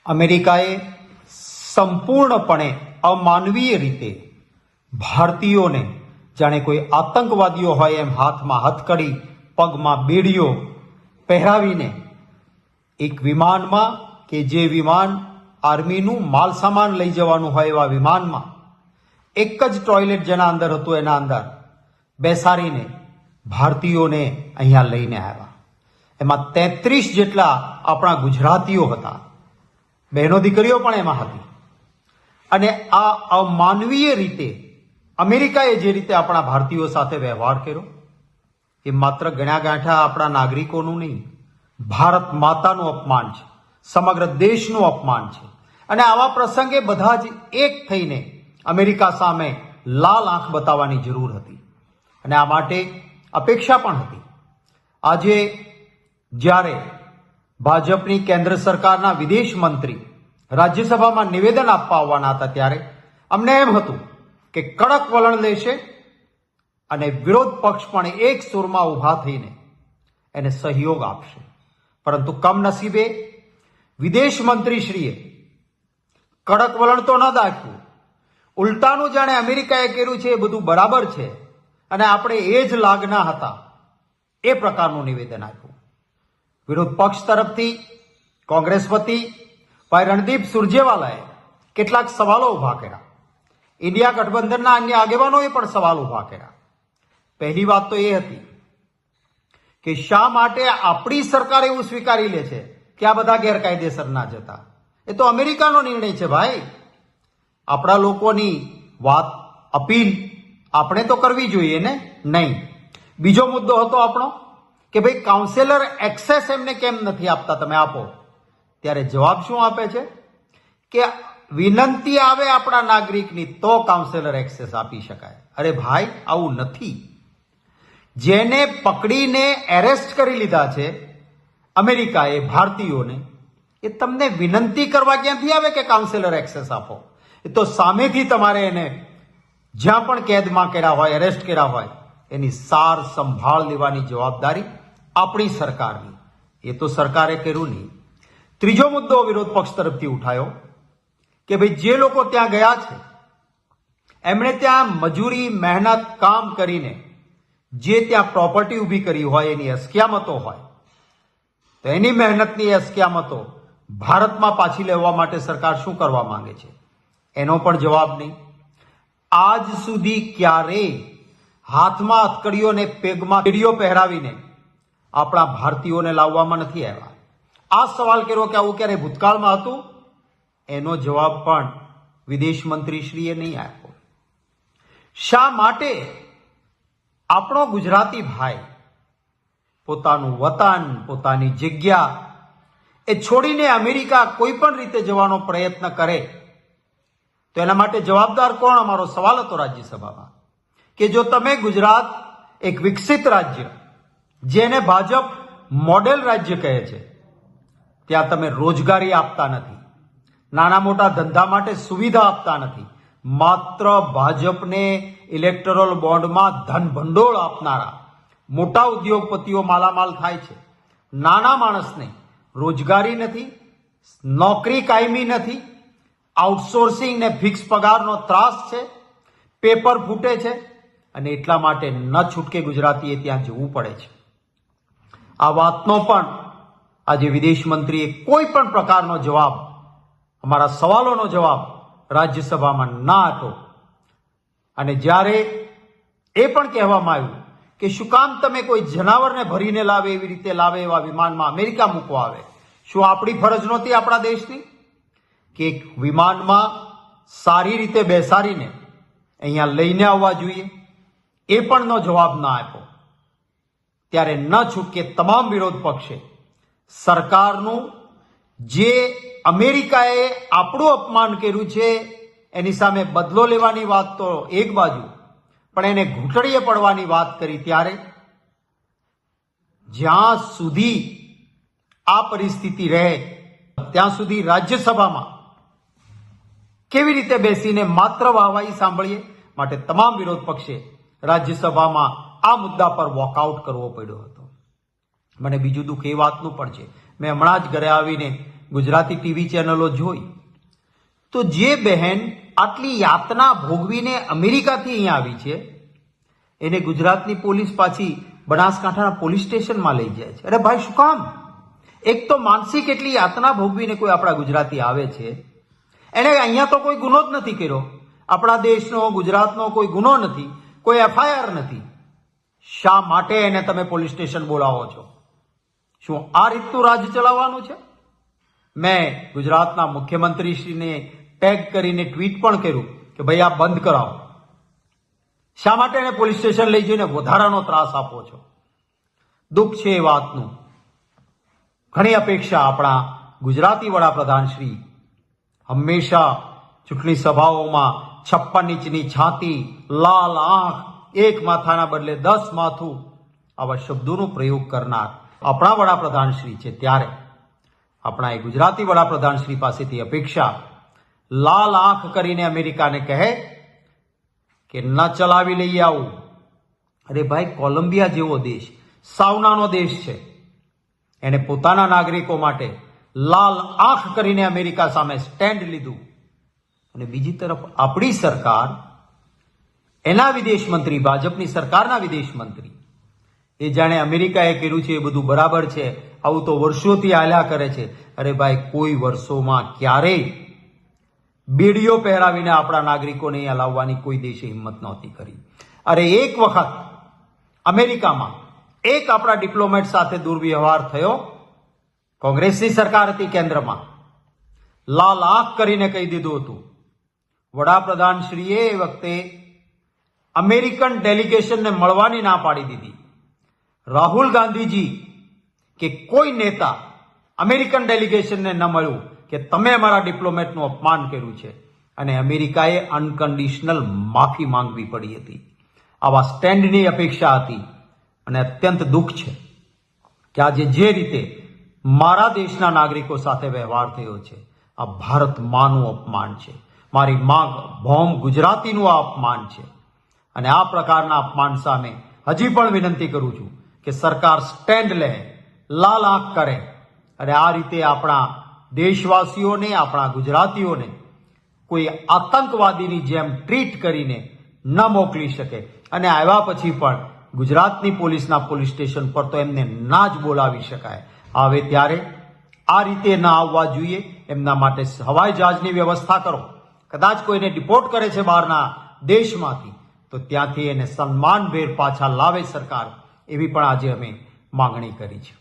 અમેરિકાએ સંપૂર્ણપણે અમાનવીય રીતે ભારતીયોને જાણે કોઈ આતંકવાદીઓ હોય એમ હાથમાં હથકડી, પગમાં બેડીઓ પહેરાવીને એક વિમાનમાં કે જે વિમાન આર્મીનું માલ સામાન લઈ જવાનું હોય એવા વિમાનમાં એક જ ટોયલેટ જેના અંદર હતું એના અંદર બેસાડીને ભારતીયોને અહીંયા લઈને આવ્યા. એમાં 33 જેટલા આપણા ગુજરાતીઓ હતા, બહેનો દીકરીઓ પણ એમાં હતી. અને આ અમાનવીય રીતે અમેરિકાએ જે રીતે આપણા ભારતીયો સાથે વ્યવહાર કર્યો એ માત્ર ગણ્યા ગાંઠા આપણા નાગરિકોનું નહીં, ભારત માતાનું અપમાન છે, સમગ્ર દેશનું અપમાન છે. અને આવા પ્રસંગે બધા જ એક થઈને અમેરિકા સામે લાલ આંખ બતાવવાની જરૂર હતી અને આ માટે અપેક્ષા પણ હતી. આજે જ્યારે ભાજપની કેન્દ્ર સરકારના વિદેશ મંત્રી રાજ્યસભામાં નિવેદન આપવા આવવાના હતા ત્યારે અમને એમ હતું કે કડક વલણ લેશે અને વિરોધ પક્ષ પણ એક સૂરમાં ઊભા થઈને એને સહયોગ આપશે. પરંતુ કમનસીબે વિદેશ મંત્રીશ્રીએ કડક વલણ તો ન દાખ્યું, ઉલટાનું જાણે અમેરિકાએ કર્યું છે એ બધું બરાબર છે અને આપણે એ જ લાગના હતા એ પ્રકારનું નિવેદન આપ્યું. વિરોધ પક્ષ તરફથી કોંગ્રેસ વતી ભાઈ રણદીપ સુરજેવાલાએ કેટલાક સવાલો ઉભા કર્યા. ઇન્ડિયા ગઠબંધનના અન્ય આગેવાનોએ પણ સવાલ ઉભા કર્યા. પહેલી વાત તો એ હતી કે શા માટે આપણી સરકાર એવું સ્વીકારી લે છે કે આ બધા ગેરકાયદેસર ના જતા? એ તો અમેરિકાનો નિર્ણય છે ભાઈ. આપણા લોકોની વાત અપીલ આપણે તો કરવી જોઈએ ને? નહીં. બીજો મુદ્દો હતો આપણો કે ભાઈ કાઉન્સેલર એક્સેસ એમને કેમ નથી આપતા, તમે આપો. ત્યારે જવાબ શું આપે છે કે વિનંતી આવે આપણા નાગરિકની તો કાઉન્સેલર એક્સેસ આપી શકાય. અરે ભાઈ, આવું નથી. જેને પકડીને એરેસ્ટ કરી લીધા છે અમેરિકાએ ભારતીયોને, એ તમને વિનંતી કરવા ક્યાંથી આવે કે કાઉન્સેલર એક્સેસ આપો? એ તો સામેથી તમારે એને જ્યાં પણ કેદમાં કર્યા હોય, એરેસ્ટ કર્યા હોય, એની સાર સંભાળ લેવાની જવાબદારી આપણી સરકારની. એ તો સરકારે કર્યું નહીં. ત્રીજો મુદ્દો વિરોધ પક્ષ તરફથી ઉઠાયો કે ભાઈ જે લોકો ત્યાં ગયા છે એમણે ત્યાં મજૂરી, મહેનત, કામ કરીને જે ત્યાં પ્રોપર્ટી ઊભી કરી હોય એની અસ્કયામતો હોય તો એની મહેનતની અસ્કયામતો ભારતમાં પાછી લેવા માટે સરકાર શું કરવા માંગે છે એનો પણ જવાબ નહીં. આજ સુધી ક્યારેય હાથમાં હથકડીઓને પેગમાં બેડીઓ પહેરાવીને આપણા ભારતીયોને લાવવામાં નથી આવ્યા. આ સવાલ કર્યો કે આવું ક્યારે ભૂતકાળમાં હતું? એનો જવાબ પણ વિદેશ મંત્રીશ્રીએ નહીં આપ્યો. શા માટે આપણો ગુજરાતી ભાઈ પોતાનું વતન, પોતાની જગ્યા એ છોડીને અમેરિકા કોઈ પણ રીતે જવાનો પ્રયત્ન કરે તો એના માટે જવાબદાર કોણ? અમારો સવાલ હતો રાજ્યસભામાં કે જો તમે ગુજરાત એક વિકસિત રાજ્ય, જેને ભાજપ મોડેલ રાજ્ય કહે છે, ત્યાં તમે રોજગારી આપતા નથી, નાના મોટા ધંધા માટે સુવિધા આપતા નથી, માત્ર ભાજપને ઇલેક્ટોરલ બોન્ડમાં ધન ભંડોળ આપનારા મોટા ઉદ્યોગપતિઓ માલામાલ થાય છે. નાના માણસને રોજગારી નથી, નોકરી કાયમી નથી, આઉટસોર્સિંગ ને ફિક્સ પગારનો ત્રાસ છે, પેપર ફૂટે છે અને એટલા માટે ન છૂટકે ગુજરાતીએ ત્યાં જવું પડે છે. આ વાતનો પણ આજે વિદેશ મંત્રીએ કોઈ પણ પ્રકારનો જવાબ, અમારા સવાલોનો જવાબ રાજ્યસભામાં ના આપ્યો. અને જ્યારે એ પણ કહેવામાં આવ્યું કે શું કામ તમે કોઈ જનાવરને ભરીને લાવે એવી રીતે લાવે એવા વિમાનમાં અમેરિકા મૂકવા આવે? શું આપણી ફરજ નહોતી આપણા દેશની કે એક વિમાનમાં સારી રીતે બેસાડીને અહીંયા લઈને આવવા જોઈએ? એ પણનો જવાબ ના આપ્યો. ત્યારે ન છૂટકે તમામ વિરોધ પક્ષે સરકારનું જે અમેરિકાએ આપણું અપમાન કર્યું છે એની સામે બદલો લેવાની વાત તો એક બાજુ, પણ એને ઘૂંટડીએ પડવાની વાત કરી. ત્યારે જ્યાં સુધી આ પરિસ્થિતિ રહે ત્યાં સુધી રાજ્યસભામાં કેવી રીતે બેસીને માત્ર વાહવાહી સાંભળીએ? માટે તમામ વિરોધ પક્ષે રાજ્યસભામાં આ મુદ્દા પર વોકઆઉટ કરવો પડ્યો હતો. મને બીજું દુઃખ એ વાતનું પણ છે, મેં હમણાં જ ઘરે આવીને ગુજરાતી ટીવી ચેનલો જોઈ તો જે બહેન આટલી યાતના ભોગવીને અમેરિકાથી અહીંયા આવી છે એને ગુજરાતની પોલીસ પાછી બનાસકાંઠાના પોલીસ સ્ટેશનમાં લઈ જાય છે. અરે ભાઈ, શું કામ? એક તો માનસિક એટલી યાતના ભોગવીને કોઈ આપણા ગુજરાતી આવે છે, એને અહીંયા તો કોઈ ગુનો જ નથી કર્યો, આપણા દેશનો ગુજરાતનો કોઈ ગુનો નથી, કોઈ એફઆઈઆર નથી. શા માટે એને તમે પોલીસ સ્ટેશન બોલાવો છો? શું આ રીતનું રાજ ચલાવવાનું છે? મેં ગુજરાતના મુખ્યમંત્રીશ્રીને ટેગ કરીને ટ્વીટ પણ કર્યું કે ભાઈ આ બંધ કરાવો. શા માટે એને પોલીસ સ્ટેશન લઈ જઈને વધારાનો ત્રાસ આપો છો? દુઃખ છે એ વાતનું. ઘણી અપેક્ષા આપણા ગુજરાતી વડાપ્રધાન શ્રી હંમેશા ચૂંટણી સભાઓમાં 56 ઇંચની છાતી, લાલ આંખ, એક માથાના બદલે 10 માથું આવા શબ્દોનો પ્રયોગ કરનાર આપણા વડાપ્રધાન શ્રી છે. ત્યારે આપણા એ ગુજરાતી વડાપ્રધાન શ્રી પાસેથી અપેક્ષા લાલ આંખ કરીને અમેરિકાને કહે કે ન ચલાવી લઈએ આવું. અરે ભાઈ, કોલંબિયા જેવો દેશ, સાવનાનો દેશ છે, એને પોતાના નાગરિકો માટે લાલ આંખ કરીને અમેરિકા સામે સ્ટેન્ડ લીધું. અને બીજી તરફ આપણી સરકાર, એના વિદેશ મંત્રી, ભાજપની સરકારના વિદેશ મંત્રી, એ જાણે અમેરિકાએ કર્યું છે એ બધું બરાબર છે, આવું તો વર્ષોથી હાલ્યા કરે છે. અરે ભાઈ, કોઈ વર્ષોમાં ક્યારેય બેડીઓ પહેરાવીને આપણા નાગરિકોને અહીંયા લાવવાની કોઈ દેશે હિંમત નહોતી કરી. અરે એક વખત અમેરિકામાં એક આપણા ડિપ્લોમેટ સાથે દુર્વ્યવહાર થયો, કોંગ્રેસની સરકાર હતી કેન્દ્રમાં, લાલ આંખ કરીને કહી દીધું હતું. વડાપ્રધાન શ્રીએ એ વખતે અમેરિકન ડેલિગેશનને મળવાની ના પાડી દીધી. રાહુલ ગાંધીજી કે કોઈ નેતા અમેરિકન ડેલિગેશનને ન મળ્યું કે તમે અમારા ડિપ્લોમેટનું અપમાન કર્યું છે, અને અમેરિકાએ અનકન્ડિશનલ માફી માંગવી પડી હતી. આવા સ્ટેન્ડની અપેક્ષા હતી. અને અત્યંત દુઃખ છે કે આજે જે રીતે મારા દેશના નાગરિકો સાથે વ્યવહાર થયો છે, આ ભારત માનું અપમાન છે, મારી માંગ ભોમ ગુજરાતીનું આ અપમાન છે. અને આ પ્રકારના અપમાન સામે હજી પણ વિનંતી કરું છું કે સરકાર સ્ટેન્ડ લે, લાલ આંખ કરે, અને આ રીતે આપણા દેશવાસીઓને, આપણા ગુજરાતીઓને કોઈ આતંકવાદીની જેમ ટ્રીટ કરીને ન મોકલી શકે. અને આવ્યા પછી પણ ગુજરાતની પોલીસના પોલીસ સ્ટેશન પર તો એમને ના જ બોલાવી શકાય. હવે ત્યારે આ રીતે ના આવવા જોઈએ. એમના માટે હવાઈ જહાજની વ્યવસ્થા કરો. કદાચ કોઈને ડિપોર્ટ કરે છે બહારના દેશમાંથી, તો ત્યાંથી એને સન્માનભેર પાછા લાવે સરકાર, એવી પણ આજે અમે માંગણી કરી છે.